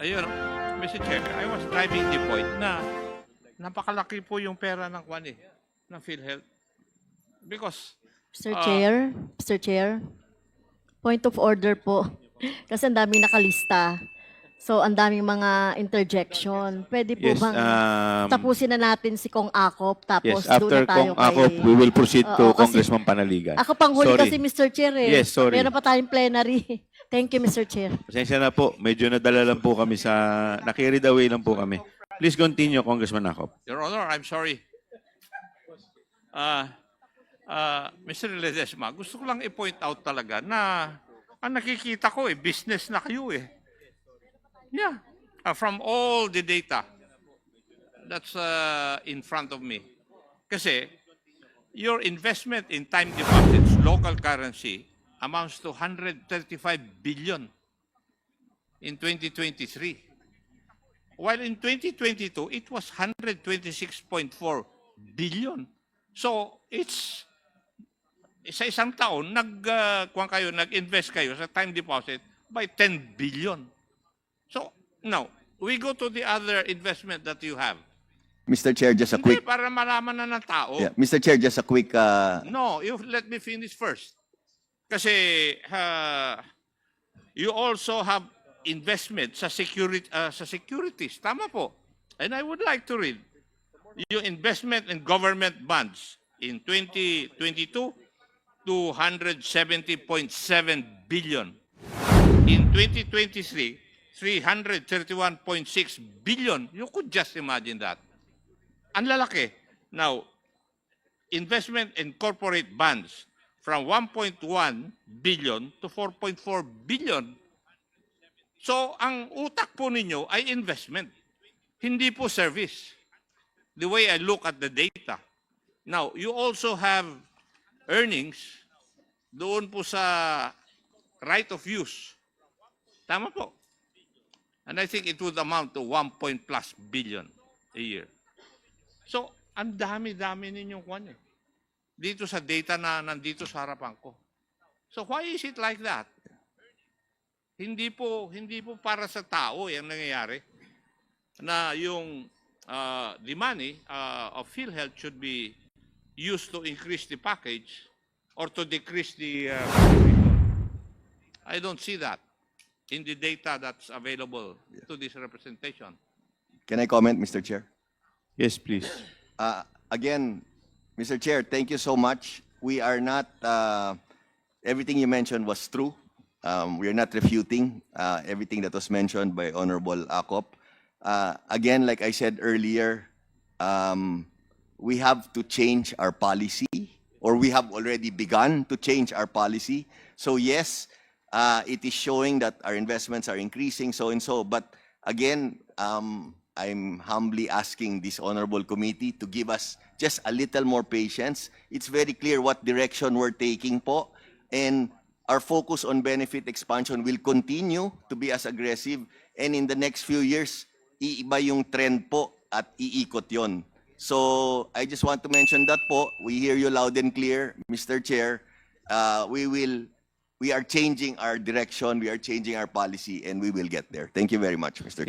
Ayun, Mr. Chair, I was driving the point na napakalaki po yung pera ng kwan ng PhilHealth. Because, Mr. Chair, point of order po. Kasi ang daming nakalista. So, ang daming mga interjection. Pwede po Yes, bang tapusin na natin si Kong Akop, tapos yes, doon na after tayo Kong Akop, we will proceed to Oo, kasi Congressman Panaligan. Ako pang huli Sorry. kasi, Mr. Chair eh. Yes, sorry. Meron pa tayong plenary. Thank you, Mr. Chair. Pasensya na po, medyo nadala lang po kami sa, na-carried away lang po kami. Please continue, Congressman Akop. Your Honor, I'm sorry. Mr. Ledesma, gusto ko lang i-point out talaga na ang nakikita ko business na kayo Yeah. From all the data that's in front of me. Kasi your investment in time deposits, local currency, amounts to 135 billion in 2023. While in 2022, it was 126.4 billion. So, it's sa isang taon, nag-invest kayo sa time deposit by 10 billion. So, now, we go to the other investment that you have. Mr. Chair, just a Hindi, quick. para malaman na ng tao. Yeah, Mr. Chair, just a quick. No, you let me finish first. Kasi you also have investment sa securities. Tama po. And I would like to read yung investment in government bonds in 2022, 270.7 billion. In 2023, 331.6 billion. You could just imagine that. Ang lalaki. Now, investment in corporate bonds from 1.1 billion to 4.4 billion. So, ang utak po ninyo ay investment. Hindi po service. The way I look at the data. Now, you also have earnings doon po sa right of use. Tama po. And I think it would amount to 1+ billion a year. So, ang dami-dami ninyong kwan dito sa data na nandito sa harapan ko. So, why is it like that? Hindi po para sa tao yung nangyayari na yung the money of PhilHealth should be used to increase the package or to decrease the I don't see that in the data that's available to this representation. Can I comment, Mr. Chair? Yes, please. Again, Mr. Chair, thank you so much. We are not. Everything you mentioned was true. We are not refuting everything that was mentioned by Honorable Akop. Again, like I said earlier, we have to change our policy, or we have already begun to change our policy. So yes, it is showing that our investments are increasing, so and so. But again, I'm humbly asking this honorable committee to give us just a little more patience. It's very clear what direction we're taking po, and our focus on benefit expansion will continue to be as aggressive, and in the next few years, iiba yung trend po at iikot yon. So I just want to mention that po. We hear you loud and clear, Mr. Chair. We are changing our direction, we are changing our policy, and we will get there. Thank you very much, Mr. Chair.